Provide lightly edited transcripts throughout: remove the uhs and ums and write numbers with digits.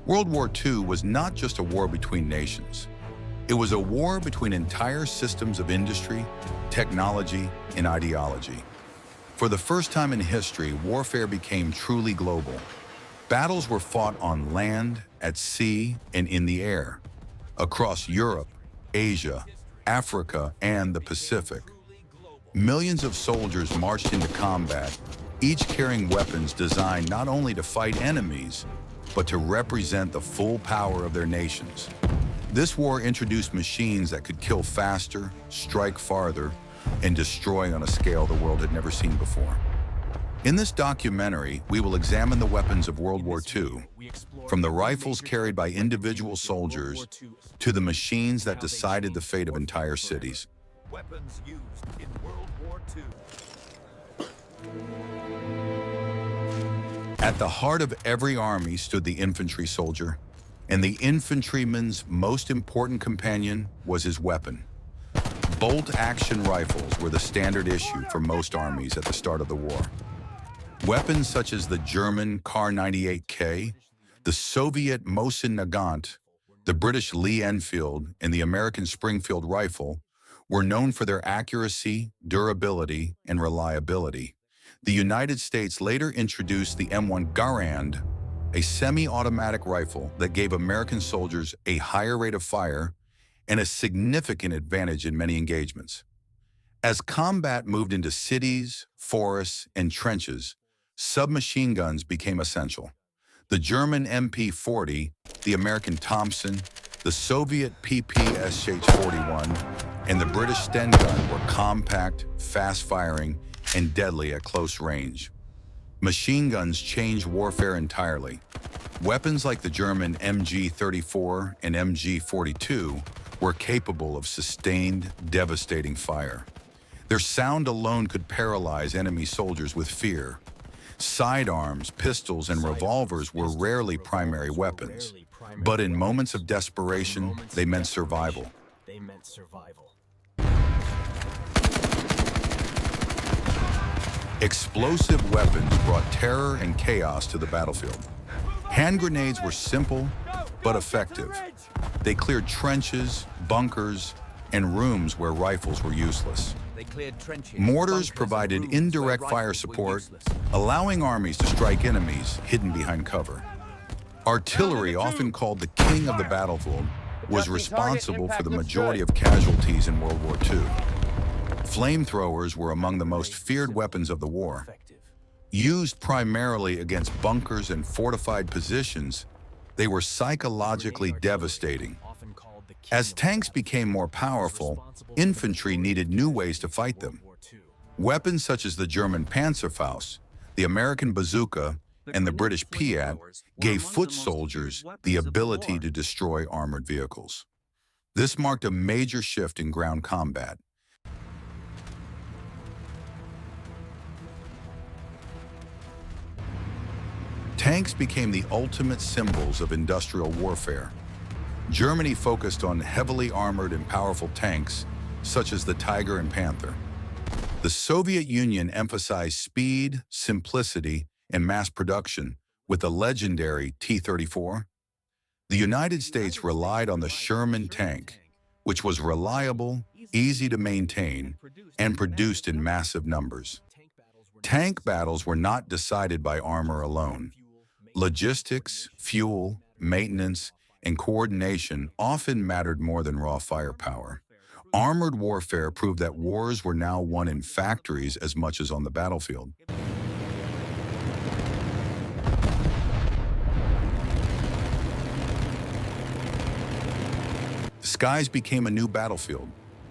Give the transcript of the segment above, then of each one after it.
World War II was not just a war between nations. It was a war between entire systems of industry, technology, and ideology. For the first time in history, warfare became truly global. Battles were fought on land, at sea, and in the air, across Europe, Asia, Africa, and the Pacific. Millions of soldiers marched into combat, each carrying weapons designed not only to fight enemies, but to represent the full power of their nations. This war introduced machines that could kill faster, strike farther, and destroy on a scale the world had never seen before. In this documentary, we will examine the weapons of World War II, from the rifles carried by individual soldiers to the machines that decided the fate of entire cities. Weapons used in World War II. At the heart of every army stood the infantry soldier, and the infantryman's most important companion was his weapon. Bolt-action rifles were the standard issue for most armies at the start of the war. Weapons such as the German Kar-98K, the Soviet Mosin Nagant, the British Lee Enfield, and the American Springfield rifle were known for their accuracy, durability, and reliability. The United States later introduced the M1 Garand, a semi-automatic rifle that gave American soldiers a higher rate of fire and a significant advantage in many engagements. As combat moved into cities, forests, and trenches, submachine guns became essential. The German MP-40, the American Thompson, the Soviet PPSH-41, and the British Sten gun were compact, fast-firing, and deadly at close range. Machine guns changed warfare entirely. Weapons like the German MG-34 and MG-42 were capable of sustained, devastating fire. Their sound alone could paralyze enemy soldiers with fear. Sidearms, pistols, and revolvers were rarely primary weapons, but in moments of desperation, they meant survival. Explosive weapons brought terror and chaos to the battlefield. Hand grenades were simple, but effective. They cleared trenches, bunkers, and rooms where rifles were useless. Mortars provided indirect fire support, allowing armies to strike enemies hidden behind cover. Artillery, often called the king of the battlefield, was responsible for the majority of casualties in World War II. Flamethrowers were among the most feared weapons of the war. Used primarily against bunkers and fortified positions, they were psychologically devastating. As tanks became more powerful, infantry needed new ways to fight them. Weapons such as the German Panzerfaust, the American bazooka, and the British Piat gave foot soldiers the ability to destroy armored vehicles. This marked a major shift in ground combat. Tanks became the ultimate symbols of industrial warfare. Germany focused on heavily armored and powerful tanks, such as the Tiger and Panther. The Soviet Union emphasized speed, simplicity, and mass production with the legendary T-34. The United States relied on the Sherman tank, which was reliable, easy to maintain, and produced in massive numbers. Tank battles were not decided by armor alone. Logistics, fuel, maintenance, and coordination often mattered more than raw firepower. Armored warfare proved that wars were now won in factories as much as on the battlefield. The skies became a new battlefield.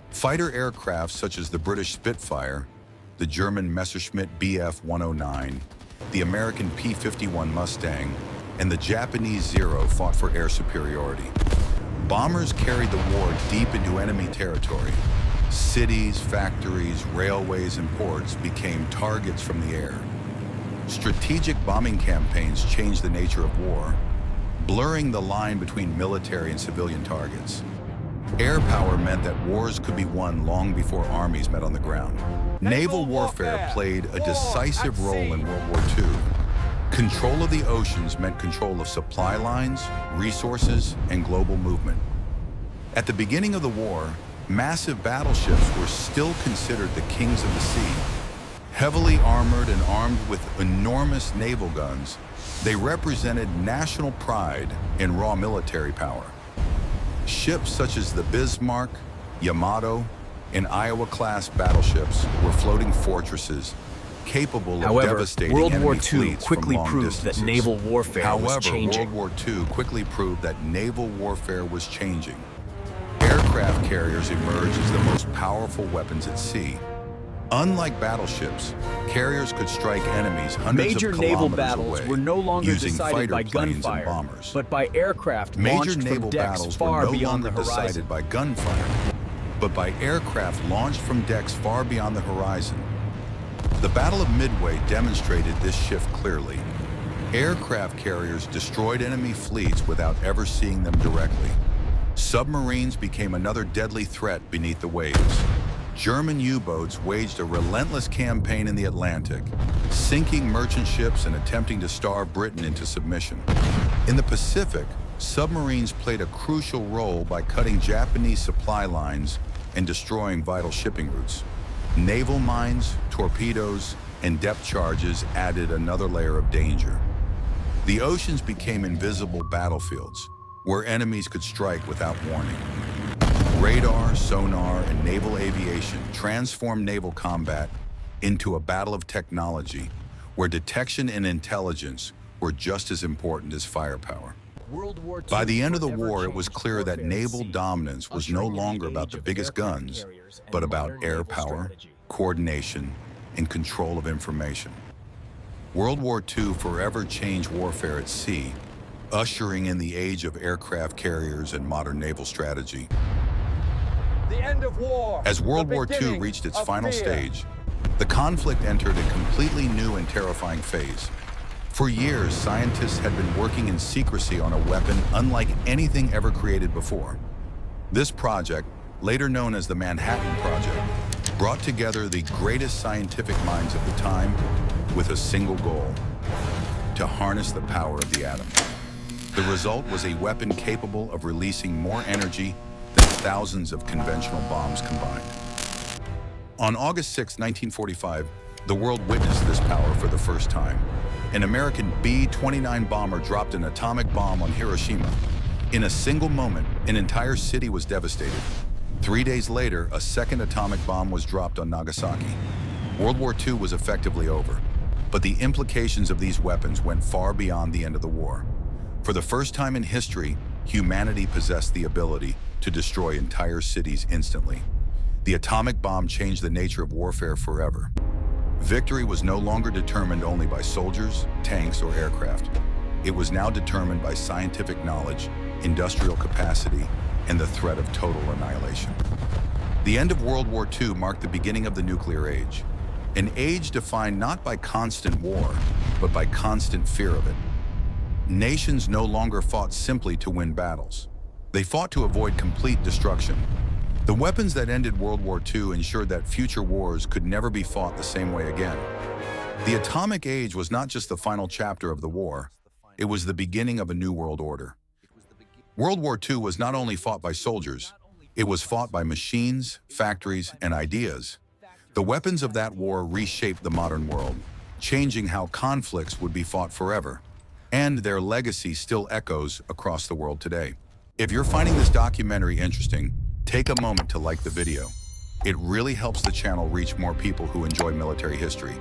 Fighter aircraft such as the British Spitfire, the German Messerschmitt Bf-109, the American P-51 Mustang, and the Japanese Zero fought for air superiority. Bombers carried the war deep into enemy territory. Cities, factories, railways, and ports became targets from the air. Strategic bombing campaigns changed the nature of war, blurring the line between military and civilian targets. Air power meant that wars could be won long before armies met on the ground. Naval warfare played a decisive role in World War II. Control of the oceans meant control of supply lines, resources, and global movement. At the beginning of the war, massive battleships were still considered the kings of the sea. Heavily armored and armed with enormous naval guns, they represented national pride and raw military power. Ships such as the Bismarck, Yamato, and Iowa-class battleships were floating fortresses capable of devastating World enemy War II fleets from quickly long proved that distances. naval warfare was changing. World War II quickly proved that naval warfare was changing. Aircraft carriers emerged as the most powerful weapons at sea. Unlike battleships, carriers could strike enemies hundreds Major of naval kilometers battles away were no longer using decided fighter by planes and gunfire, bombers. but by aircraft Major launched from naval decks battles were far no beyond the longer horizon. decided by gunfire, but by aircraft launched from decks far beyond the horizon. The Battle of Midway demonstrated this shift clearly. Aircraft carriers destroyed enemy fleets without ever seeing them directly. Submarines became another deadly threat beneath the waves. German U-boats waged a relentless campaign in the Atlantic, sinking merchant ships and attempting to starve Britain into submission. In the Pacific, submarines played a crucial role by cutting Japanese supply lines and destroying vital shipping routes. Naval mines, torpedoes, and depth charges added another layer of danger. The oceans became invisible battlefields, where enemies could strike without warning. Radar, sonar, and naval aviation transformed naval combat into a battle of technology, where detection and intelligence were just as important as firepower. By the end of the war, it was clear that naval dominance was no longer about the biggest guns, but about air power, coordination, and control of information. World War II forever changed warfare at sea, ushering in the age of aircraft carriers and modern naval strategy. The end of war. As World War II reached its final stage, the conflict entered a completely new and terrifying phase. For years, scientists had been working in secrecy on a weapon unlike anything ever created before. This project, later known as the Manhattan Project, brought together the greatest scientific minds of the time with a single goal: to harness the power of the atom. The result was a weapon capable of releasing more energy than thousands of conventional bombs combined. On August 6, 1945, the world witnessed this power for the first time. An American B-29 bomber dropped an atomic bomb on Hiroshima. In a single moment, an entire city was devastated. 3 days later, a second atomic bomb was dropped on Nagasaki. World War II was effectively over, but the implications of these weapons went far beyond the end of the war. For the first time in history, humanity possessed the ability to destroy entire cities instantly. The atomic bomb changed the nature of warfare forever. Victory was no longer determined only by soldiers, tanks, or aircraft. It was now determined by scientific knowledge, industrial capacity, and the threat of total annihilation. The end of World War II marked the beginning of the nuclear age, an age defined not by constant war, but by constant fear of it. Nations no longer fought simply to win battles. They fought to avoid complete destruction. The weapons that ended World War II ensured that future wars could never be fought the same way again. The atomic age was not just the final chapter of the war, it was the beginning of a new world order. World War II was not only fought by soldiers, it was fought by machines, factories, and ideas. The weapons of that war reshaped the modern world, changing how conflicts would be fought forever. And their legacy still echoes across the world today. If you're finding this documentary interesting, take a moment to like the video. It really helps the channel reach more people who enjoy military history.